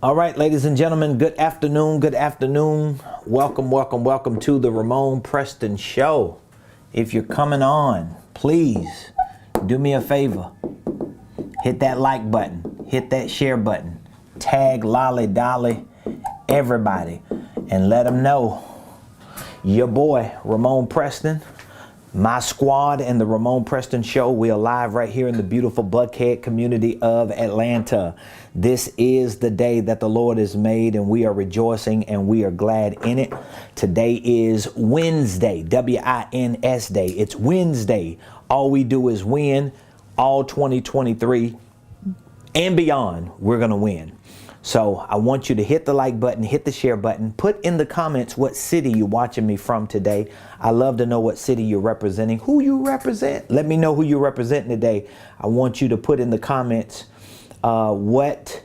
All right, ladies and gentlemen, good afternoon, good afternoon. Welcome, welcome, welcome to the Ramonepreston Show. If you're coming on, please do me a favor. Hit that like button, hit that share button, tag Lolly Dolly, everybody, and let them know your boy, Ramonepreston, my squad, and the Ramonepreston Show. We are live right here in the beautiful Buckhead community of Atlanta. This is the day that the Lord has made, and we are rejoicing and we are glad in it. Today is Wednesday, W-I-N-S Day. It's Wednesday. All we do is win. All 2023 and beyond, we're going to win. So I want you to hit the like button, hit the share button, put in the comments what city you're watching me from today. I love to know what city you're representing, who you represent. Let me know who you're representing today. I want you to put in the comments what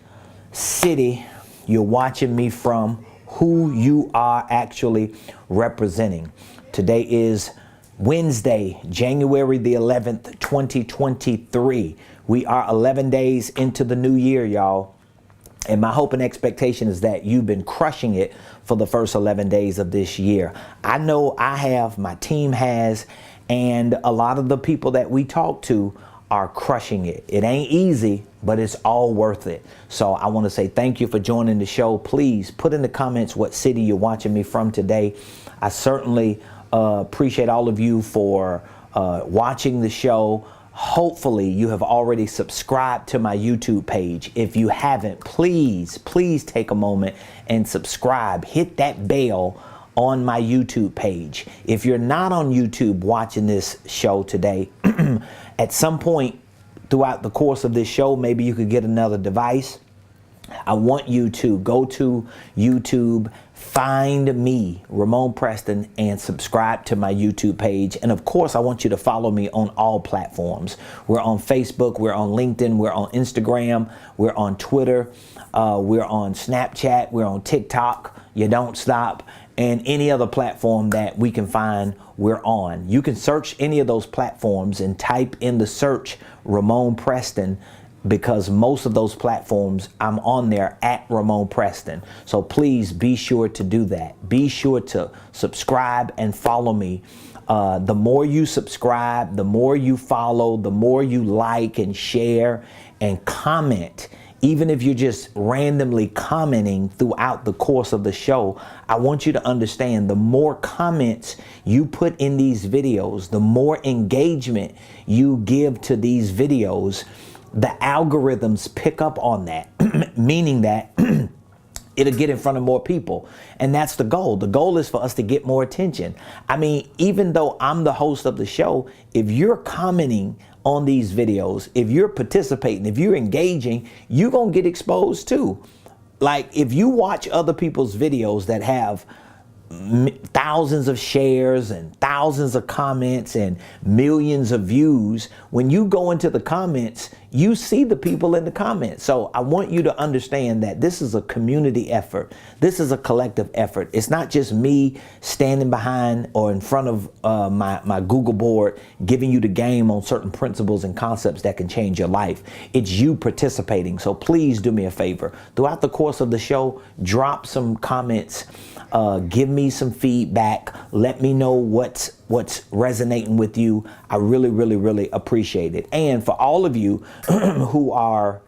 city you're watching me from, who you are actually representing. Today is Wednesday, January the 11th, 2023. We are 11 days into the new year, y'all. And my hope and expectation is that you've been crushing it for the first 11 days of this year. I know I have, my team has, and a lot of the people that we talk to are crushing it. It ain't easy, but it's all worth it. So I want to say thank you for joining the show. Please put in the comments what city you're watching me from today. I certainly appreciate all of you for watching the show. Hopefully you have already subscribed to my YouTube page. If you haven't, please take a moment and subscribe. Hit that bell on my YouTube page. If you're not on YouTube watching this show today, at some point throughout the course of this show, maybe you could get another device. I want you to go to YouTube, find me, Ramonepreston, and subscribe to my YouTube page. And of course, I want you to follow me on all platforms. We're on Facebook, we're on LinkedIn, we're on Instagram, we're on Twitter, we're on Snapchat, we're on TikTok, You Don't Stop, and any other platform that we can find, we're on. You can search any of those platforms and type in the search Ramonepreston, because most of those platforms I'm on there at Ramonepreston. So please be sure to do that. Be sure to subscribe and follow me. The more you subscribe, the more you follow, the more you like and share and comment. Even if you're just randomly commenting throughout the course of the show, I want you to understand the more comments you put in these videos, the more engagement you give to these videos, the algorithms pick up on that, meaning that it'll get in front of more people. And that's the goal. The goal is for us to get more attention. I mean, even though I'm the host of the show, if you're commenting on these videos, if you're participating, if you're engaging, you're going to get exposed too. Like if you watch other people's videos that have thousands of shares and thousands of comments and millions of views, when you go into the comments, you see the people in the comments. So I want you to understand that this is a community effort. This is a collective effort. It's not just me standing behind or in front of my Google board giving you the game on certain principles and concepts that can change your life. It's you participating. So please do me a favor. Throughout the course of the show, drop some comments. Give me some feedback. Let me know what's resonating with you. I really, really, really appreciate it. And for all of you who are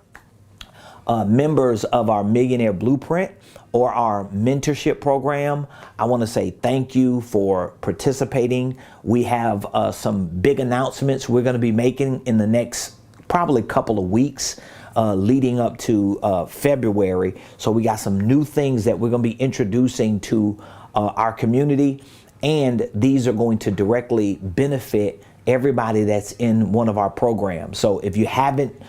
members of our Millionaire Blueprint or our mentorship program, I want to say thank you for participating. We have some big announcements we're going to be making in the next probably couple of weeks. Leading up to February. So we got some new things that we're going to be introducing to our community, and these are going to directly benefit everybody that's in one of our programs. So if you haven't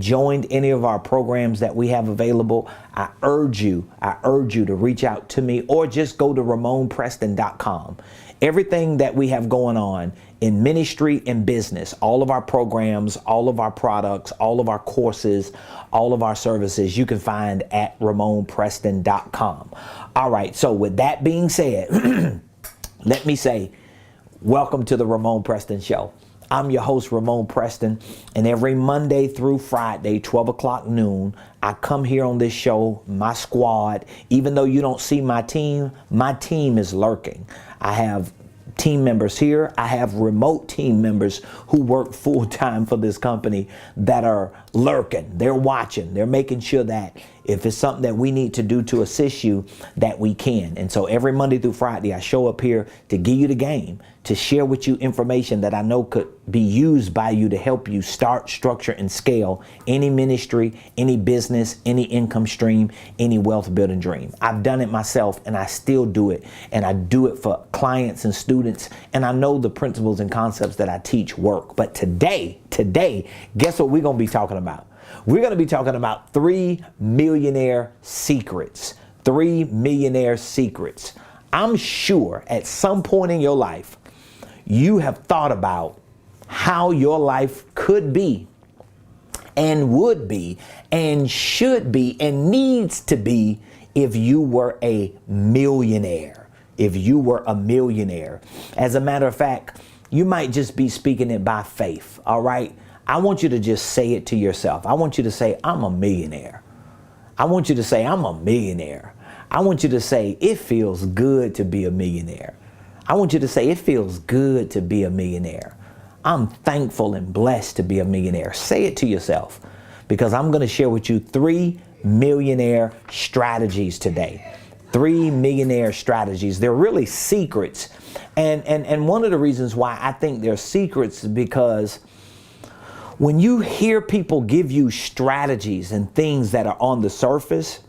joined any of our programs that we have available, I urge you to reach out to me or just go to Ramonepreston.com. Everything that we have going on in ministry and business, all of our programs, all of our products, all of our courses, all of our services, you can find at Ramonepreston.com. All right, so with that being said, let me say, welcome to the Ramonepreston Show. I'm your host, Ramonepreston, and every Monday through Friday, 12 o'clock noon, I come here on this show, my squad. Even though you don't see my team is lurking. I have team members here. I have remote team members who work full time for this company that are lurking. They're watching. They're making sure that if it's something that we need to do to assist you, that we can. And so every Monday through Friday, I show up here to give you the game, to share with you information that I know could be used by you to help you start, structure, and scale any ministry, any business, any income stream, any wealth building dream. I've done it myself and I still do it. And I do it for clients and students. And I know the principles and concepts that I teach work. But today, guess what we're going to be talking about? We're going to be talking about 3 millionaire secrets. 3 millionaire secrets. I'm sure at some point in your life, you have thought about how your life could be and would be and should be and needs to be if you were a millionaire. If you were a millionaire. As a matter of fact, you might just be speaking it by faith, all right? I want you to just say it to yourself. I want you to say, I'm a millionaire. I want you to say, I'm a millionaire. I want you to say, it feels good to be a millionaire. I want you to say, it feels good to be a millionaire. I'm thankful and blessed to be a millionaire. Say it to yourself, because I'm going to share with you 3 millionaire strategies today. 3 millionaire strategies. They're really secrets. And one of the reasons why I think they're secrets is because when you hear people give you strategies and things that are on the surface,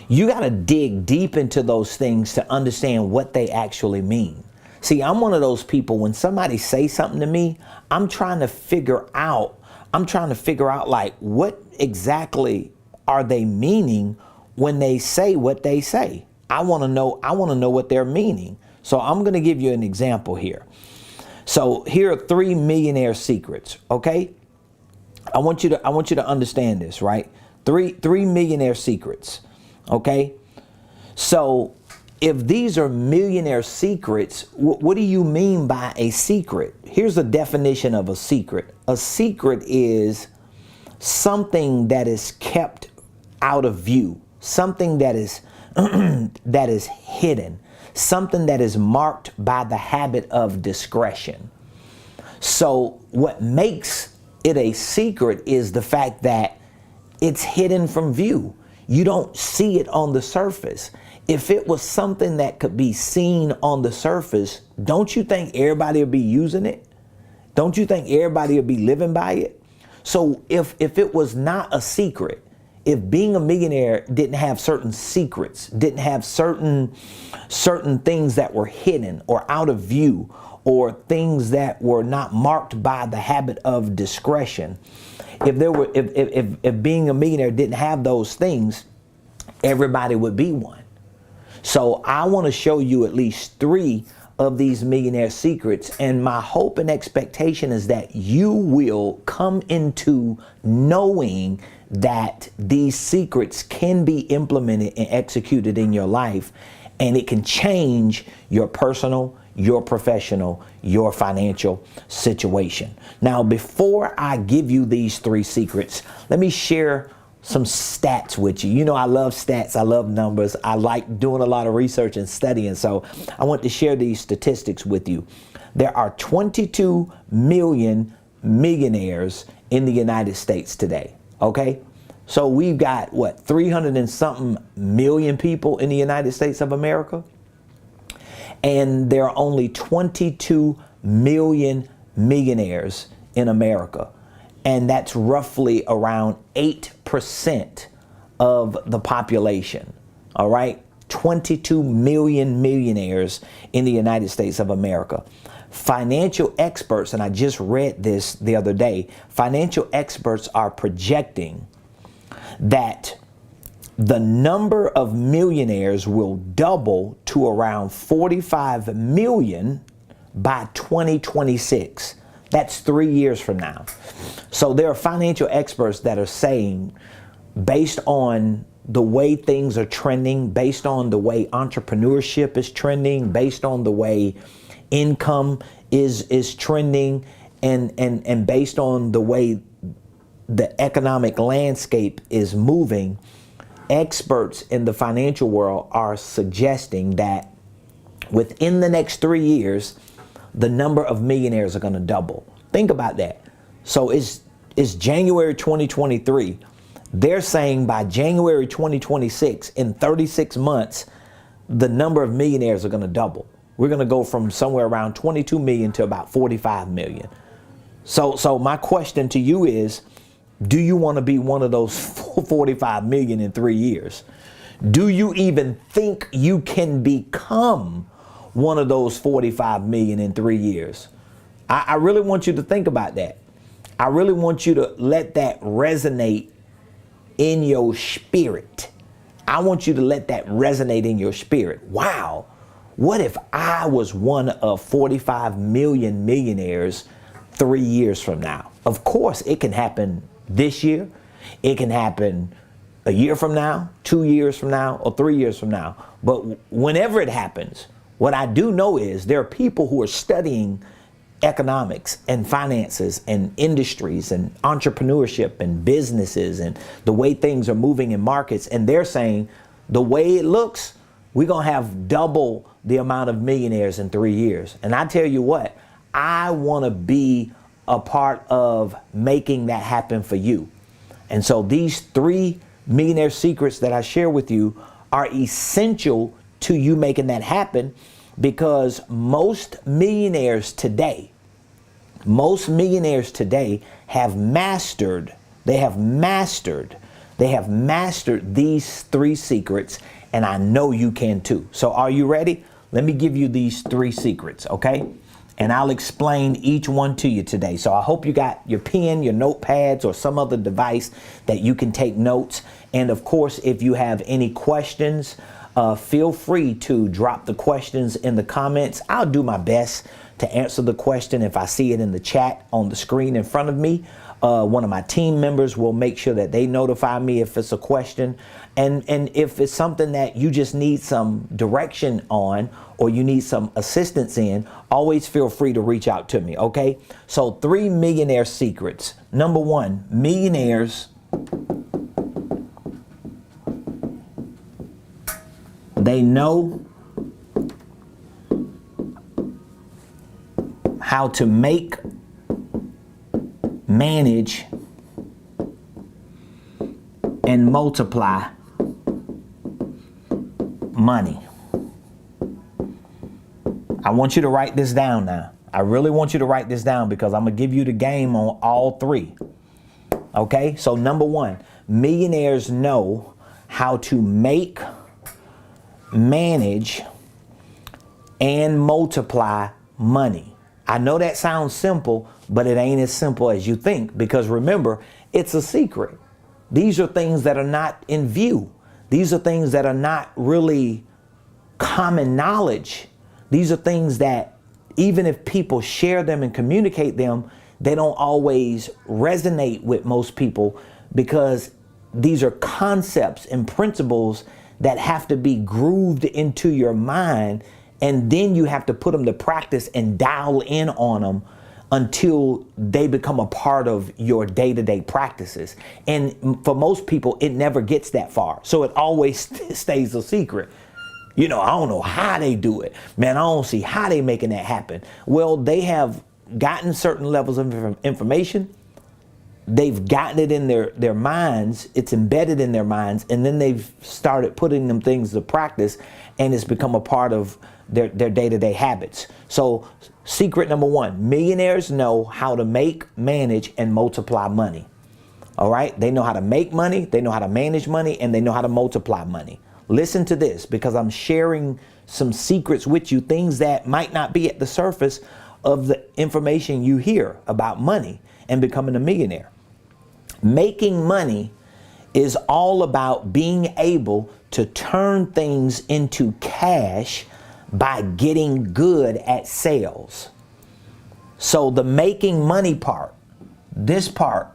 you got to dig deep into those things to understand what they actually mean. See, I'm one of those people, when somebody says something to me, I'm trying to figure out like, what exactly are they meaning when they say what they say? I want to know what they're meaning. So I'm going to give you an example here. So here are 3 millionaire secrets, okay? I want you to understand this, right? 3 millionaire secrets, okay? So if these are millionaire secrets, what do you mean by a secret? Here's a definition of a secret. A secret is something that is kept out of view, something that is that is hidden, something that is marked by the habit of discretion. So what makes it a secret is the fact that it's hidden from view. You don't see it on the surface. If it was something that could be seen on the surface, don't you think everybody would be using it? Don't you think everybody would be living by it? So if it was not a secret, if being a millionaire didn't have certain secrets, didn't have certain things that were hidden or out of view, or things that were not marked by the habit of discretion, if being a millionaire didn't have those things, everybody would be one. So I want to show you at least 3 of these millionaire secrets, and my hope and expectation is that you will come into knowing that these secrets can be implemented and executed in your life, and it can change your personal, your professional, your financial situation. Now, before I give you these 3 secrets, let me share some stats with you. You know, I love stats. I love numbers. I like doing a lot of research and studying. So I want to share these statistics with you. There are 22 million millionaires in the United States today. Okay. So we've got 300 and something million people in the United States of America. And there are only 22 million millionaires in America. And that's roughly around 8% of the population. All right. 22 million millionaires in the United States of America. Financial experts, and I just read this the other day, financial experts are projecting that the number of millionaires will double to around 45 million by 2026. That's 3 years from now. So there are financial experts that are saying, based on the way things are trending, based on the way entrepreneurship is trending, based on the way income is trending, and based on the way the economic landscape is moving, experts in the financial world are suggesting that within the next 3 years, the number of millionaires are going to double. Think about that. So it's January 2023. They're saying by January 2026, in 36 months, the number of millionaires are going to double. We're going to go from somewhere around 22 million to about 45 million. So my question to you is, do you want to be one of those 45 million in 3 years? Do you even think you can become one of those 45 million in 3 years? I really want you to think about that. I really want you to let that resonate in your spirit. I want you to let that resonate in your spirit. Wow. What if I was one of 45 million millionaires 3 years from now? Of course, it can happen this year. It can happen a year from now, 2 years from now, or 3 years from now. But whenever it happens, what I do know is there are people who are studying economics and finances and industries and entrepreneurship and businesses and the way things are moving in markets. And they're saying the way it looks, we're going to have double the amount of millionaires in 3 years. And I tell you what, I want to be a part of making that happen for you. And so these 3 millionaire secrets that I share with you are essential to you making that happen, because most millionaires today have mastered these 3 secrets, and I know you can too. So are you ready? Let me give you these 3 secrets, okay? And I'll explain each one to you today. So I hope you got your pen, your notepads, or some other device that you can take notes. And of course, if you have any questions, feel free to drop the questions in the comments. I'll do my best to answer the question if I see it in the chat on the screen in front of me. One of my team members will make sure that they notify me if it's a question. And if it's something that you just need some direction on or you need some assistance in, always feel free to reach out to me, okay? So 3 millionaire secrets. Number 1, millionaires, they know how to make, manage, and multiply money. I want you to write this down now. I really want you to write this down because I'm going to give you the game on all 3. Okay? So number 1, millionaires know how to make, manage, and multiply money. I know that sounds simple, but it ain't as simple as you think, because remember, it's a secret. These are things that are not in view. These are things that are not really common knowledge. These are things that even if people share them and communicate them, they don't always resonate with most people, because these are concepts and principles that have to be grooved into your mind, and then you have to put them to practice and dial in on them until they become a part of your day-to-day practices. And for most people, it never gets that far. So it always stays a secret. You know, I don't know how they do it. Man, I don't see how they making that happen. Well, they have gotten certain levels of information. They've gotten it in their minds. It's embedded in their minds. And then they've started putting them things to practice, and it's become a part of their day-to-day habits. So secret number 1, millionaires know how to make, manage, and multiply money. All right? They know how to make money, they know how to manage money, and they know how to multiply money. Listen to this, because I'm sharing some secrets with you, things that might not be at the surface of the information you hear about money and becoming a millionaire. Making money is all about being able to turn things into cash by getting good at sales. So the making money part, this part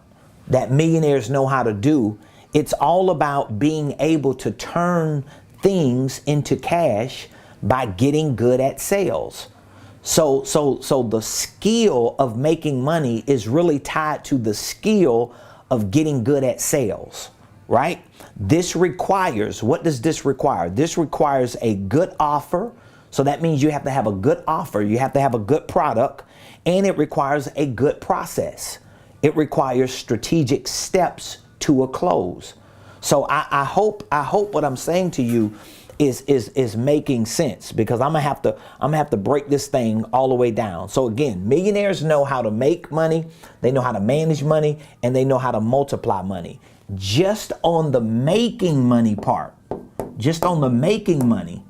that millionaires know how to do, it's all about being able to turn things into cash by getting good at sales. So the skill of making money is really tied to the skill of getting good at sales, right? This requires, what does this require? This requires a good offer. So that means you have to have a good offer. You have to have a good product, and it requires a good process. It requires strategic steps to a close. So I hope what I'm saying to you is making sense, because I'm gonna have to break this thing all the way down. So again, millionaires know how to make money, they know how to manage money, and they know how to multiply money. Just on the making money part, just on the making money,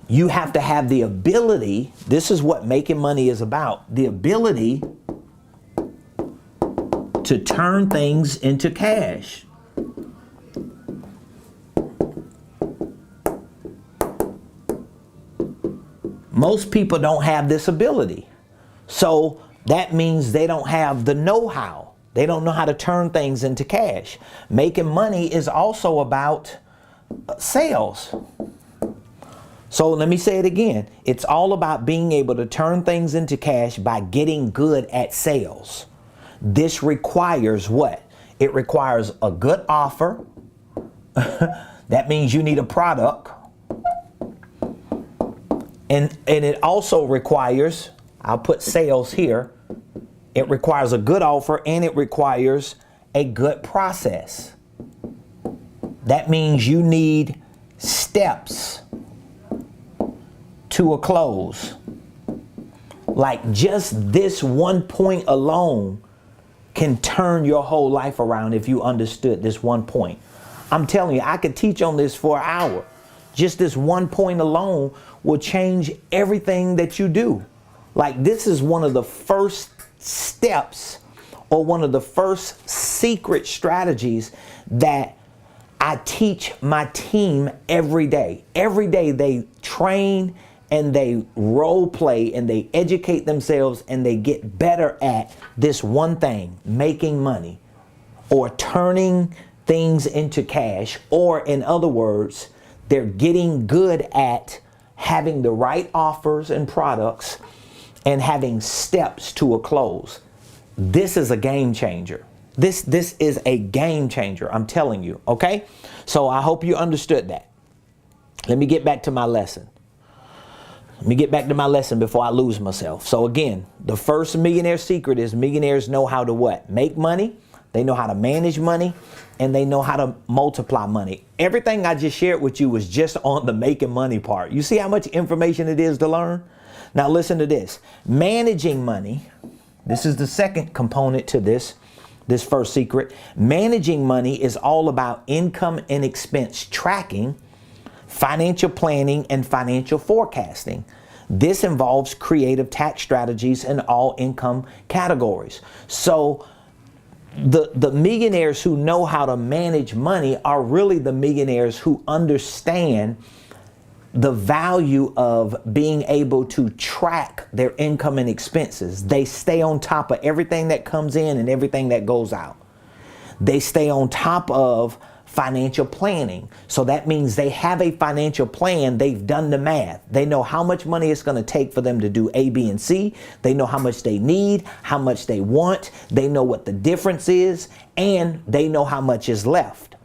you have to have the ability, this is what making money is about, the ability to turn things into cash. Most people don't have this ability. So that means they don't have the know-how. They don't know how to turn things into cash. Making money is also about sales. So let me say it again. It's all about being able to turn things into cash by getting good at sales. This requires what? It requires a good offer. That means you need a product. And it also requires, I'll put sales here, it requires a good offer, and it requires a good process. That means you need steps to a close. Like just this one point alone can turn your whole life around if you understood this one point. I'm telling you, I could teach on this for an hour. Just this one point alone will change everything that you do. Like this is one of the first steps, or one of the first secret strategies that I teach my team every day. Every day they train and they role play and they educate themselves and they get better at this one thing, making money or turning things into cash, or in other words, they're getting good at having the right offers and products and having steps to a close. This is a game changer. This is a game changer, I'm telling you, okay? So I hope you understood that. Let me get back to my lesson. Let me get back to my lesson before I lose myself. So again, the first millionaire secret is millionaires know how to what? Make money. They know how to manage money, and they know how to multiply money. Everything I just shared with you was just on the making money part. You see how much information it is to learn? Now listen to this. Managing money, this is the second component to this first secret. Managing money is all about income and expense tracking, financial planning, and financial forecasting. This involves creative tax strategies in all income categories. So the millionaires who know how to manage money are really the millionaires who understand the value of being able to track their income and expenses. They stay on top of everything that comes in and everything that goes out. They stay on top of financial planning. So that means they have a financial plan. They've done the math. They know how much money it's going to take for them to do A, B, and C. They know how much they need, how much they want. They know what the difference is, and they know how much is left.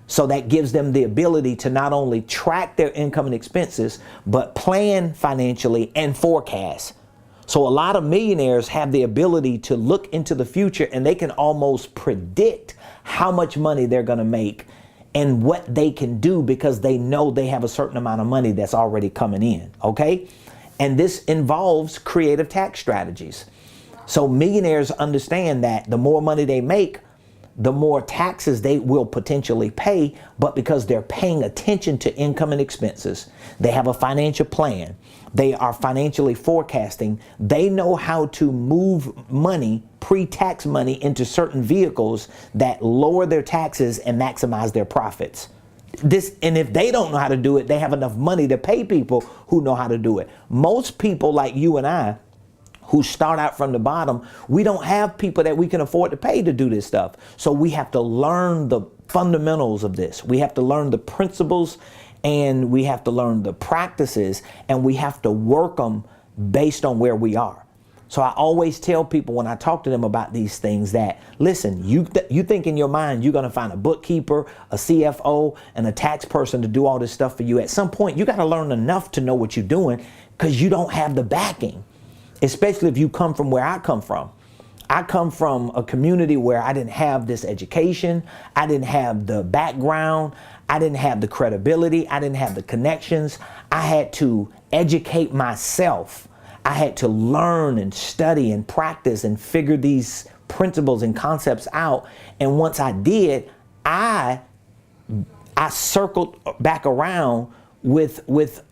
So that gives them the ability to not only track their income and expenses, but plan financially and forecast. So a lot of millionaires have the ability to look into the future, and they can almost predict how much money they're going to make and what they can do, because they know they have a certain amount of money that's already coming in, okay? And this involves creative tax strategies. So millionaires understand that the more money they make, the more taxes they will potentially pay, but because they're paying attention to income and expenses, they have a financial plan, they are financially forecasting, they know how to move money, pre-tax money, into certain vehicles that lower their taxes and maximize their profits. And if they don't know how to do it, they have enough money to pay people who know how to do it. Most people like you and I, who start out from the bottom, we don't have people that we can afford to pay to do this stuff. So we have to learn the fundamentals of this. We have to learn the principles and we have to learn the practices, and we have to work them based on where we are. So I always tell people when I talk to them about these things that, listen, you think in your mind you're going to find a bookkeeper, a CFO, and a tax person to do all this stuff for you. At some point, you got to learn enough to know what you're doing, because you don't have the backing, especially if you come from where I come from. I come from a community where I didn't have this education. I didn't have the background. I didn't have the credibility. I didn't have the connections. I had to educate myself. I had to learn and study and practice and figure these principles and concepts out. And once I did, I circled back around with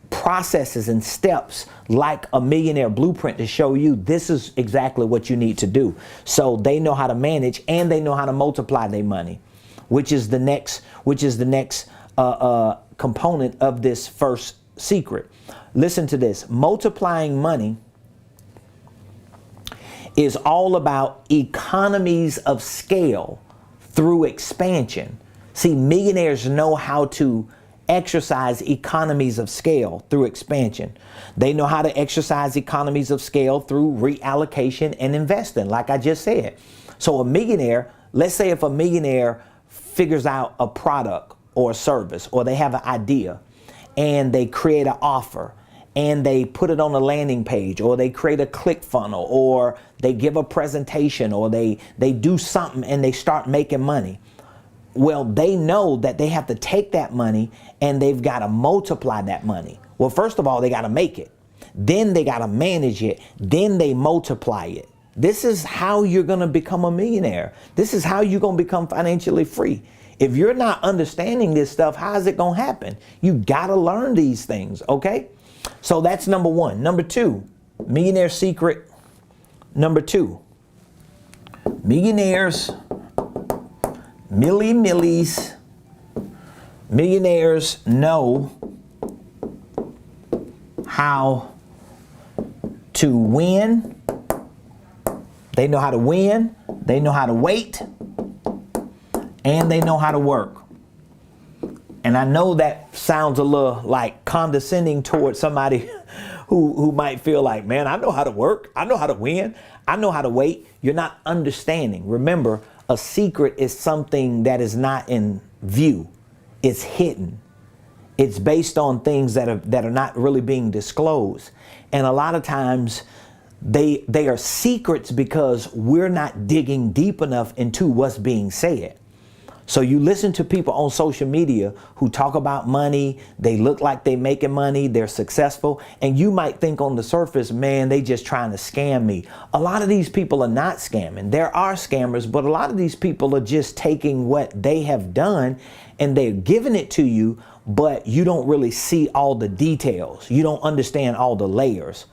processes and steps like a millionaire blueprint to show you this is exactly what you need to do. So they know how to manage, and they know how to multiply their money, which is the next component of this first secret. Listen to this. Multiplying money is all about economies of scale through expansion. See, millionaires know how to exercise economies of scale through expansion. They know how to exercise economies of scale through reallocation and investing, like I just said. So a millionaire, let's say if a millionaire figures out a product or a service, or they have an idea and they create an offer and they put it on a landing page, or they create a click funnel, or they give a presentation, or they do something and they start making money. Well, they know that they have to take that money and they've got to multiply that money. Well, first of all, they got to make it. Then they got to manage it. Then they multiply it. This is how you're going to become a millionaire. This is how you're going to become financially free. If you're not understanding this stuff, how is it going to happen? You got to learn these things, okay? So that's number one. Number two, millionaire secret. Number two, millionaires, millies, millionaires know how to win. They know how to win. They know how to wait. And they know how to work. And I know that sounds a little like condescending towards somebody who might feel like, man, I know how to work. I know how to win. I know how to wait. You're not understanding. Remember, a secret is something that is not in view. It's hidden. It's based on things that are not really being disclosed. And a lot of times they are secrets because we're not digging deep enough into what's being said. So you listen to people on social media who talk about money, they look like they're making money, they're successful, and you might think on the surface, man, they just trying to scam me. A lot of these people are not scamming. There are scammers, but a lot of these people are just taking what they have done and they're giving it to you, but you don't really see all the details. You don't understand all the layers.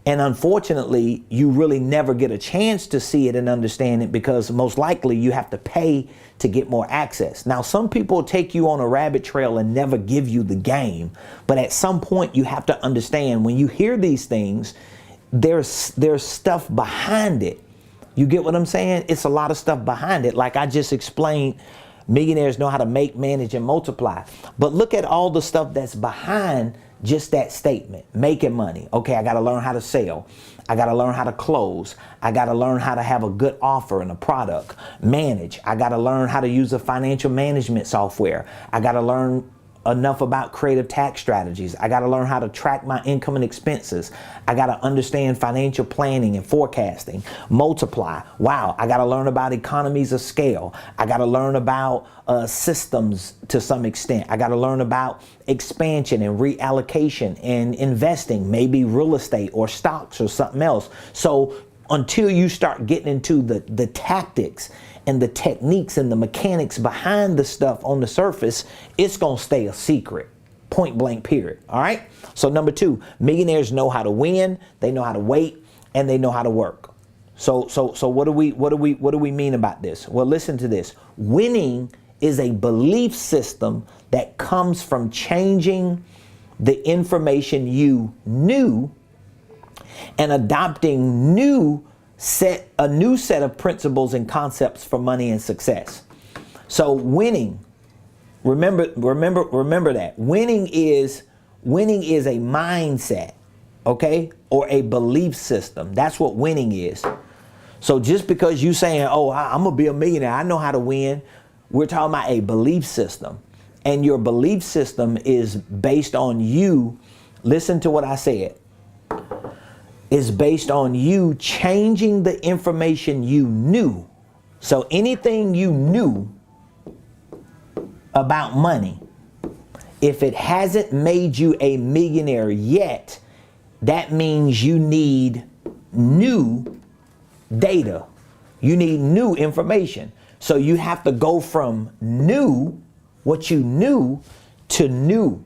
And unfortunately, you really never get a chance to see it and understand it because most likely you have to pay to get more access. Now, some people take you on a rabbit trail and never give you the game. But at some point, you have to understand when you hear these things, there's stuff behind it. You get what I'm saying? It's a lot of stuff behind it. Like I just explained, millionaires know how to make, manage, and multiply. But look at all the stuff that's behind just that statement, making money. Okay, I got to learn how to sell. I got to learn how to close. I got to learn how to have a good offer and a product. Manage. I got to learn how to use a financial management software. I got to learn enough about creative tax strategies. I got to learn how to track my income and expenses. I got to understand financial planning and forecasting. Multiply. Wow. I got to learn about economies of scale. I got to learn about systems to some extent. I got to learn about expansion and reallocation and investing, maybe real estate or stocks or something else. So until you start getting into the tactics and the techniques and the mechanics behind the stuff on the surface, it's going to stay a secret. Point blank, period. All right. So number two, millionaires know how to win, they know how to wait, and they know how to work. So what do we mean about this? Well, listen to this. Winning is a belief system that comes from changing the information you knew and adopting a new set of principles and concepts for money and success. So winning Remember that. Winning is a mindset, okay? Or a belief system. That's what winning is. So just because you saying, oh, I'm going to be a millionaire, I know how to win, we're talking about a belief system. And your belief system is based on you, listen to what I said, is based on you changing the information you knew. So anything you knew about money, if it hasn't made you a millionaire yet, that means you need new data. You need new information. So you have to go from new, what you knew, to new.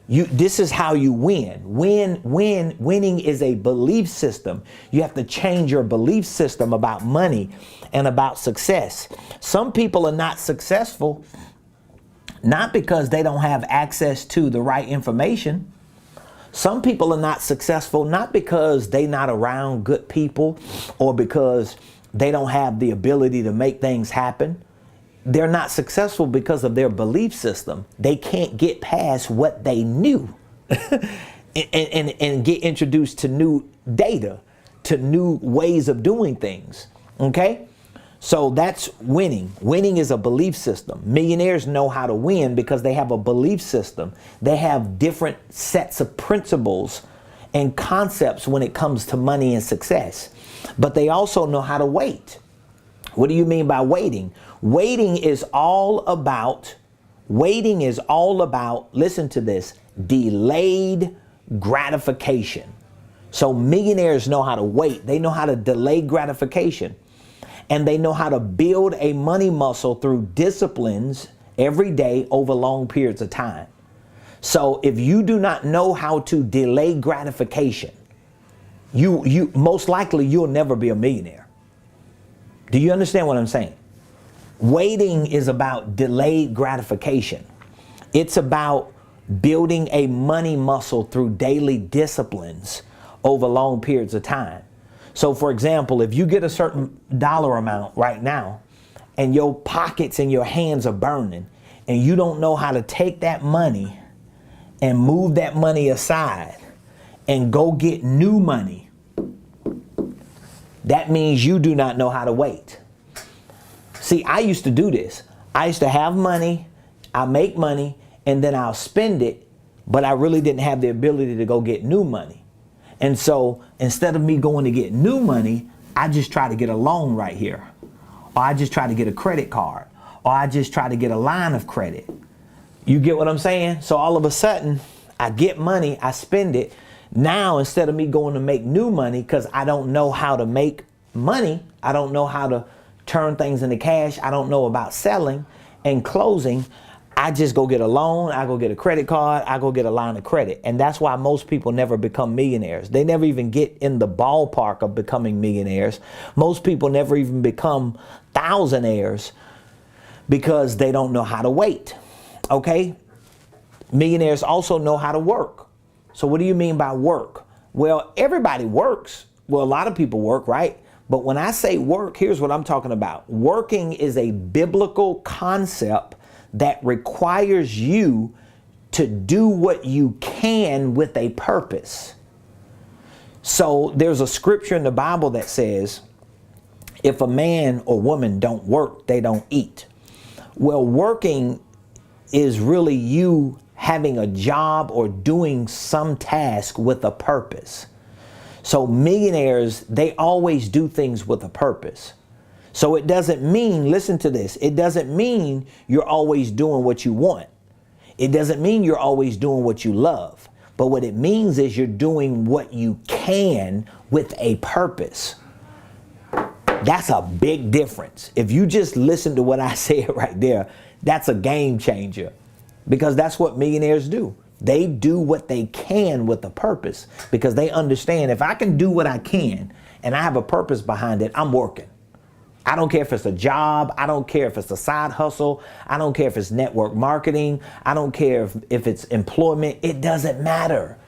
This is how you win. Winning is a belief system. You have to change your belief system about money and about success. Some people are not successful not because they don't have access to the right information. Some people are not successful not because they're not around good people or because they don't have the ability to make things happen. They're not successful because of their belief system. They can't get past what they knew and get introduced to new data, to new ways of doing things. Okay? So that's winning. Winning is a belief system. Millionaires know how to win because they have a belief system. They have different sets of principles and concepts when it comes to money and success. But they also know how to wait. What do you mean by waiting? Waiting is all about, listen to this, delayed gratification. So millionaires know how to wait. They know how to delay gratification. And they know how to build a money muscle through disciplines every day over long periods of time. So if you do not know how to delay gratification, you most likely you'll never be a millionaire. Do you understand what I'm saying? Waiting is about delayed gratification. It's about building a money muscle through daily disciplines over long periods of time. So for example, if you get a certain dollar amount right now and your pockets and your hands are burning and you don't know how to take that money and move that money aside and go get new money, that means you do not know how to wait. See, I used to do this. I used to have money, I make money, and then I'll spend it, but I really didn't have the ability to go get new money. And so instead of me going to get new money, I just try to get a loan right here. Or I just try to get a credit card. Or I just try to get a line of credit. You get what I'm saying? So all of a sudden, I get money, I spend it. Now, instead of me going to make new money, because I don't know how to make money, I don't know how to turn things into cash, I don't know about selling and closing, I just go get a loan, I go get a credit card, I go get a line of credit. And that's why most people never become millionaires. They never even get in the ballpark of becoming millionaires. Most people never even become thousandaires because they don't know how to wait. Okay? Millionaires also know how to work. So what do you mean by work? Well, everybody works. Well, a lot of people work, right? But when I say work, here's what I'm talking about. Working is a biblical concept that requires you to do what you can with a purpose. So there's a scripture in the Bible that says, if a man or woman don't work, they don't eat. Well, working is really you having a job or doing some task with a purpose. So millionaires, they always do things with a purpose. So it doesn't mean, listen to this, it doesn't mean you're always doing what you want. It doesn't mean you're always doing what you love. But what it means is you're doing what you can with a purpose. That's a big difference. If you just listen to what I said right there, that's a game changer. Because that's what millionaires do. They do what they can with a purpose. Because they understand if I can do what I can and I have a purpose behind it, I'm working. I don't care if it's a job. I don't care if it's a side hustle. I don't care if it's network marketing. I don't care if it's employment. It doesn't matter.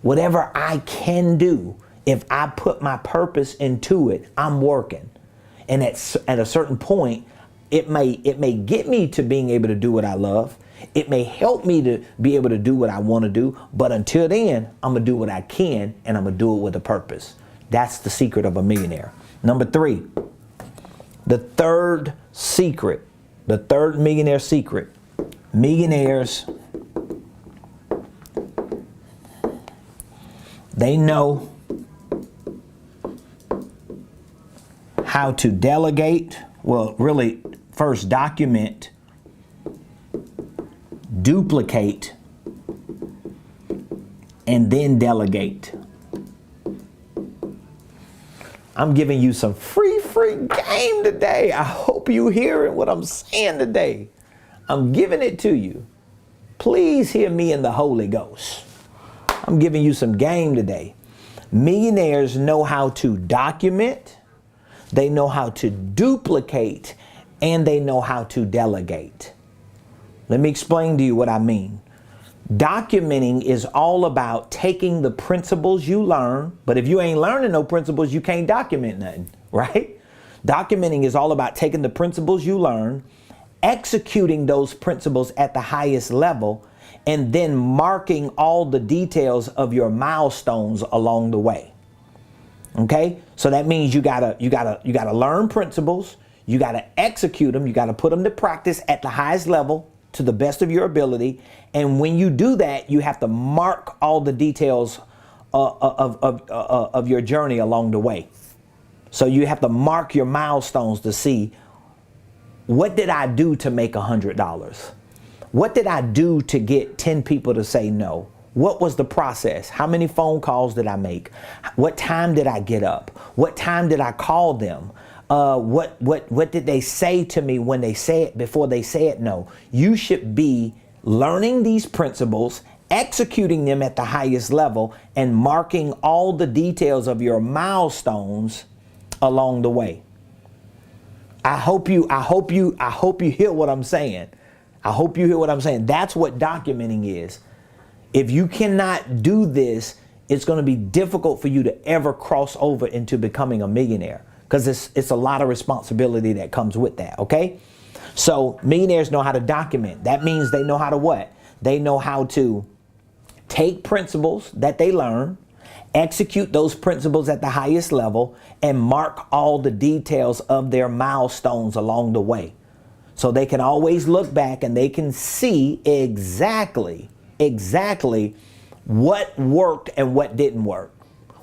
Whatever I can do, if I put my purpose into it, I'm working. And at a certain point, it may get me to being able to do what I love. It may help me to be able to do what I want to do, but until then, I'm going to do what I can, and I'm going to do it with a purpose. That's the secret of a millionaire. Number 3, the third secret, the third millionaire secret. Millionaires, they know how to delegate. Well, really, first document, duplicate, and then delegate. I'm giving you some free game today. I hope you hearing what I'm saying today. I'm giving it to you. Please hear me in the Holy Ghost. I'm giving you some game today. Millionaires know how to document, they know how to duplicate, and they know how to delegate. Let me explain to you what I mean. Documenting is all about taking the principles you learn, but if you ain't learning no principles, you can't document nothing, right? Documenting is all about taking the principles you learn, executing those principles at the highest level, and then marking all the details of your milestones along the way. Okay? So that means you gotta learn principles, you gotta execute them, you gotta put them to practice at the highest level to the best of your ability. And when you do that, you have to mark all the details of your journey along the way. So you have to mark your milestones to see, what did I do to make $100? What did I do to get 10 people to say no? What was the process? How many phone calls did I make? What time did I get up? What time did I call them? What did they say to me when they said, before they said no? You should be learning these principles, executing them at the highest level, and marking all the details of your milestones along the way. I hope you hear what I'm saying. I hope you hear what I'm saying. That's what documenting is. If you cannot do this, it's going to be difficult for you to ever cross over into becoming a millionaire, because it's a lot of responsibility that comes with that. Okay. So millionaires know how to document. That means they know how to what? They know how to take principles that they learn, execute those principles at the highest level, and mark all the details of their milestones along the way. So they can always look back and they can see exactly what worked and what didn't work.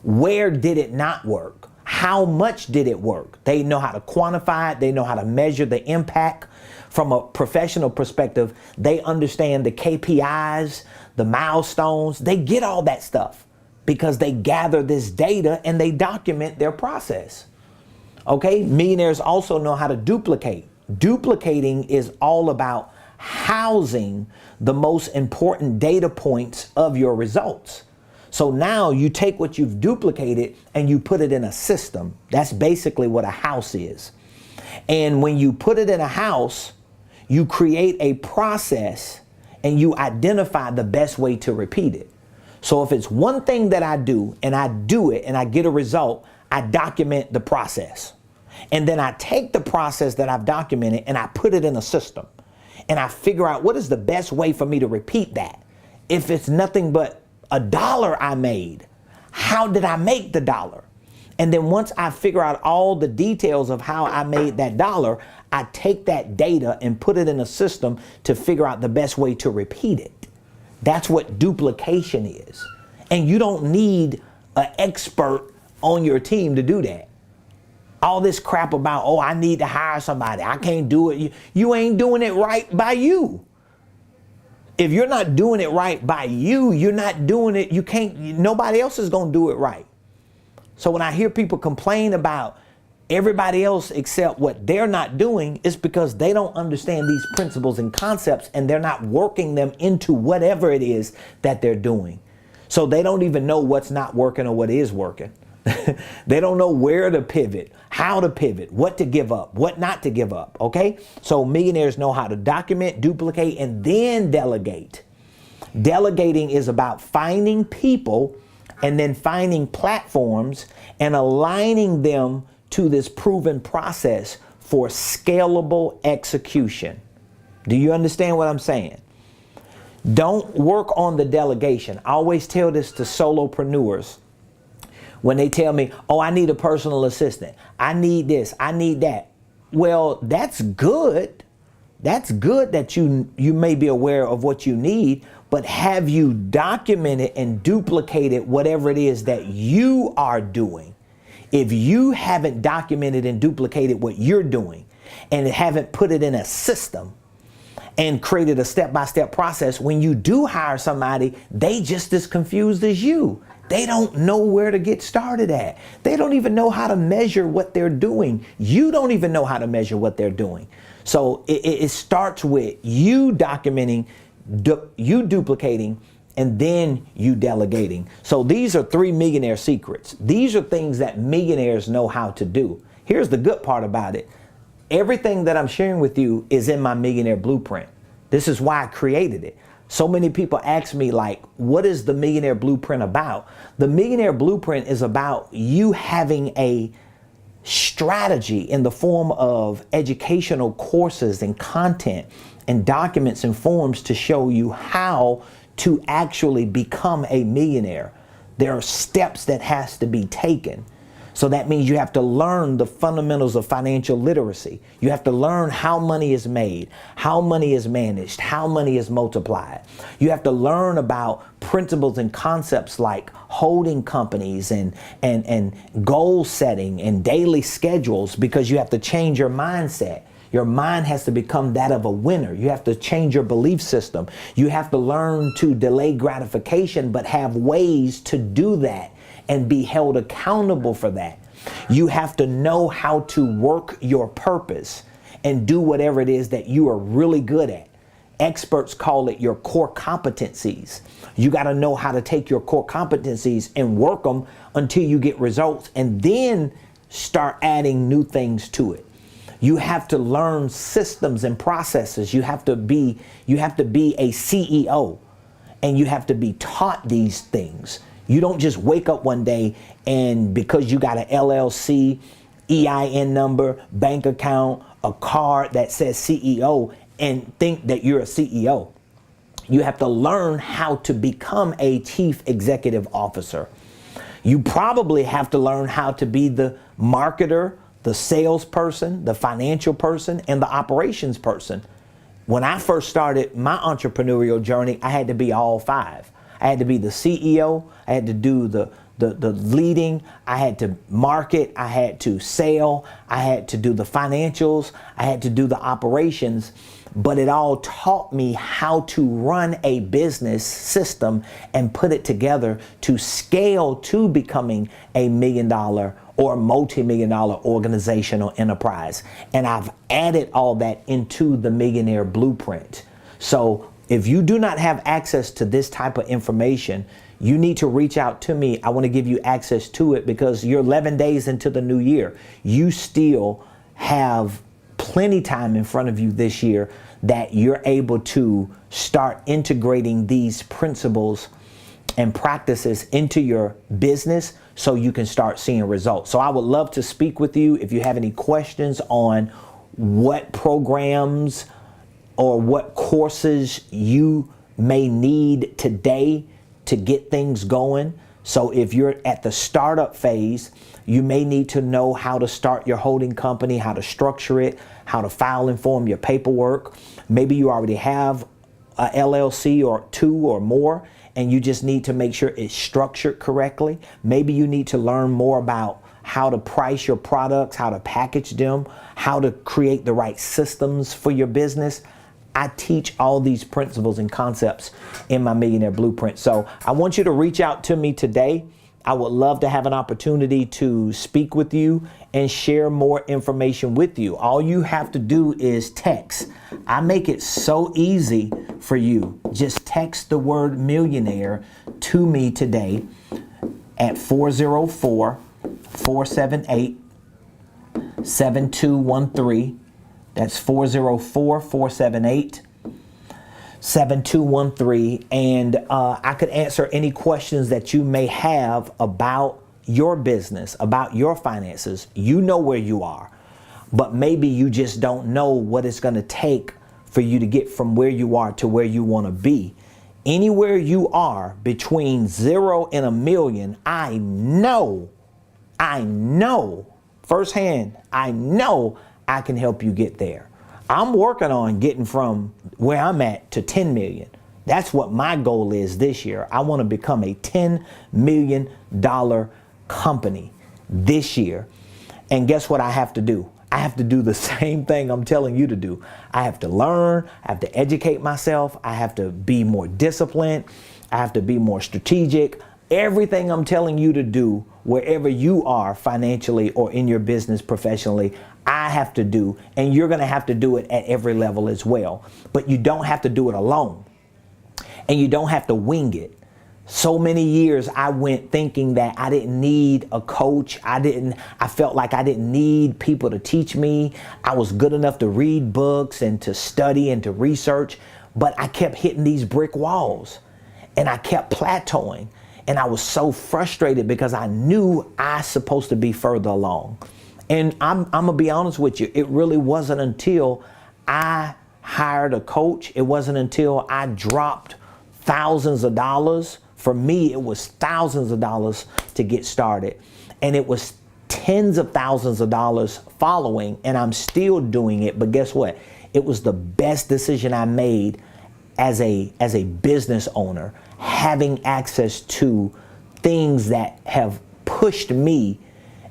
Where did it not work? How much did it work? They know how to quantify it. They know how to measure the impact. From a professional perspective, they understand the KPIs, the milestones. They get all that stuff because they gather this data and they document their process. Okay, millionaires also know how to duplicate. Duplicating is all about housing the most important data points of your results. So now you take what you've duplicated and you put it in a system. That's basically what a house is. And when you put it in a house, you create a process and you identify the best way to repeat it. So if it's one thing that I do and I do it and I get a result, I document the process. And then I take the process that I've documented and I put it in a system. And I figure out what is the best way for me to repeat that. If it's nothing but $1 I made, how did I make the dollar? And then once I figure out all the details of how I made that dollar, I take that data and put it in a system to figure out the best way to repeat it. That's what duplication is. And you don't need an expert on your team to do that. All this crap about, oh, I need to hire somebody, I can't do it. You ain't doing it right by you. If you're not doing it right by you, you're not doing it, nobody else is going to do it right. So when I hear people complain about everybody else except what they're not doing, it's because they don't understand these principles and concepts and they're not working them into whatever it is that they're doing. So they don't even know what's not working or what is working. They don't know where to pivot, how to pivot, what to give up, what not to give up. Okay. So millionaires know how to document, duplicate, and then delegate. Delegating is about finding people and then finding platforms and aligning them to this proven process for scalable execution. Do you understand what I'm saying? Don't work on the delegation. I always tell this to solopreneurs when they tell me, oh, I need a personal assistant. I need this, I need that. Well, that's good. That's good that you may be aware of what you need, but have you documented and duplicated whatever it is that you are doing? If you haven't documented and duplicated what you're doing and haven't put it in a system and created a step-by-step process, when you do hire somebody, they just as confused as you. They don't know where to get started at. They don't even know how to measure what they're doing. You don't even know how to measure what they're doing. So it starts with you documenting, you duplicating, and then you delegating. So these are 3 millionaire secrets. These are things that millionaires know how to do. Here's the good part about it. Everything that I'm sharing with you is in my Millionaire Blueprint. This is why I created it. So many people ask me, like, what is the Millionaire Blueprint about? The Millionaire Blueprint is about you having a strategy in the form of educational courses and content and documents and forms to show you how to actually become a millionaire. There are steps that has to be taken. So that means you have to learn the fundamentals of financial literacy. You have to learn how money is made, how money is managed, how money is multiplied. You have to learn about principles and concepts like holding companies and goal setting and daily schedules, because you have to change your mindset. Your mind has to become that of a winner. You have to change your belief system. You have to learn to delay gratification, but have ways to do that and be held accountable for that. You have to know how to work your purpose and do whatever it is that you are really good at. Experts call it your core competencies. You got to know how to take your core competencies and work them until you get results, and then start adding new things to it. You have to learn systems and processes. You have to be a CEO, and you have to be taught these things. You don't just wake up one day and because you got an LLC, EIN number, bank account, a card that says CEO and think that you're a CEO. You have to learn how to become a chief executive officer. You probably have to learn how to be the marketer, the salesperson, the financial person, and the operations person. When I first started my entrepreneurial journey, I had to be all 5. I had to be the CEO, I had to do the leading, I had to market, I had to sell, I had to do the financials, I had to do the operations, but it all taught me how to run a business system and put it together to scale to becoming a $1 million or multi-million dollar organization or enterprise. And I've added all that into the Millionaire Blueprint. So if you do not have access to this type of information, you need to reach out to me. I want to give you access to it because you're 11 days into the new year. You still have plenty time in front of you this year that you're able to start integrating these principles and practices into your business so you can start seeing results. So I would love to speak with you if you have any questions on what programs or what courses you may need today to get things going. So if you're at the startup phase, you may need to know how to start your holding company, how to structure it, how to file and form your paperwork. Maybe you already have a LLC or 2 or more, and you just need to make sure it's structured correctly. Maybe you need to learn more about how to price your products, how to package them, how to create the right systems for your business. I teach all these principles and concepts in my Millionaire Blueprint. So I want you to reach out to me today. I would love to have an opportunity to speak with you and share more information with you. All you have to do is text. I make it so easy for you. Just text the word millionaire to me today at 404-478-7213. That's 404-478-7213. And I could answer any questions that you may have about your business, about your finances. You know where you are, but maybe you just don't know what it's going to take for you to get from where you are to where you want to be. Anywhere you are between 0 and 1 million, I know firsthand, I know I can help you get there. I'm working on getting from where I'm at to 10 million. That's what my goal is this year. I want to become a $10 million company this year. And guess what I have to do? I have to do the same thing I'm telling you to do. I have to learn, I have to educate myself, I have to be more disciplined, I have to be more strategic. Everything I'm telling you to do, wherever you are financially or in your business professionally, I have to do, and you're going to have to do it at every level as well. But you don't have to do it alone, and you don't have to wing it. So many years I went thinking that I didn't need a coach. I felt like I didn't need people to teach me. I was good enough to read books and to study and to research, but I kept hitting these brick walls and I kept plateauing. And I was so frustrated because I knew I was supposed to be further along. And I'm gonna be honest with you, it really wasn't until I hired a coach, it wasn't until I dropped thousands of dollars. For me, it was thousands of dollars to get started. And it was tens of thousands of dollars following, and I'm still doing it. But guess what? It was the best decision I made as a business owner, having access to things that have pushed me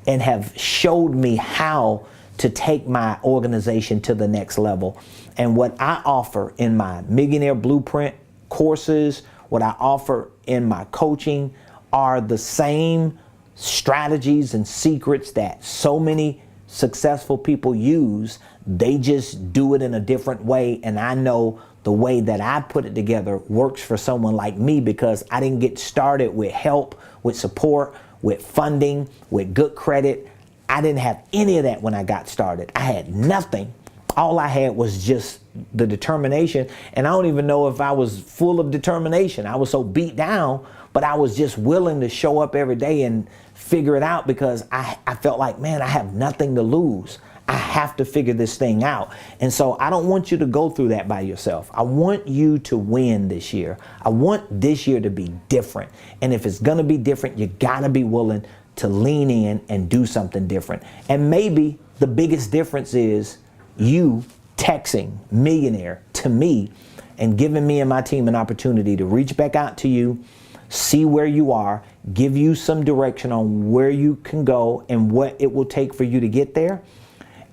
and have showed me how to take my organization to the next level. And what I offer in my Millionaire Blueprint courses, what I offer in my coaching are the same strategies and secrets that so many successful people use. They just do it in a different way. And I know the way that I put it together works for someone like me because I didn't get started with help, with support, with funding, with good credit. I didn't have any of that when I got started. I had nothing. All I had was just the determination. And I don't even know if I was full of determination. I was so beat down, but I was just willing to show up every day and figure it out because I felt like, man, I have nothing to lose. I have to figure this thing out. And so I don't want you to go through that by yourself. I want you to win this year. I want this year to be different. And if it's going to be different, you got to be willing to lean in and do something different. And maybe the biggest difference is you texting millionaire to me and giving me and my team an opportunity to reach back out to you, see where you are, give you some direction on where you can go and what it will take for you to get there,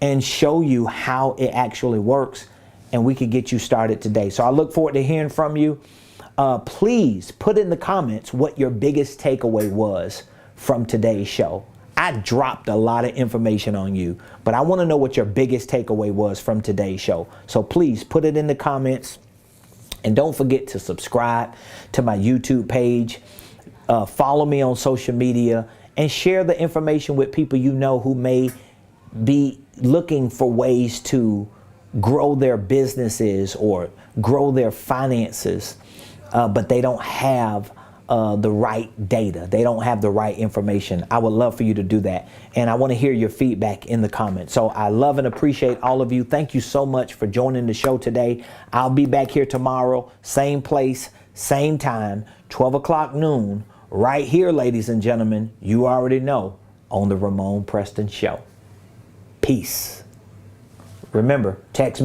and show you how it actually works, and we could get you started today. So I look forward to hearing from you. Please put in the comments what your biggest takeaway was from today's show. I dropped a lot of information on you, but I want to know what your biggest takeaway was from today's show. So please put it in the comments, and don't forget to subscribe to my YouTube page. Follow me on social media and share the information with people you know who may be looking for ways to grow their businesses or grow their finances, but they don't have the right data. They don't have the right information. I would love for you to do that. And I want to hear your feedback in the comments. So I love and appreciate all of you. Thank you so much for joining the show today. I'll be back here tomorrow, same place, same time, 12 o'clock noon, right here, ladies and gentlemen. You already know, on the Ramonepreston Show. Peace. Remember, text me.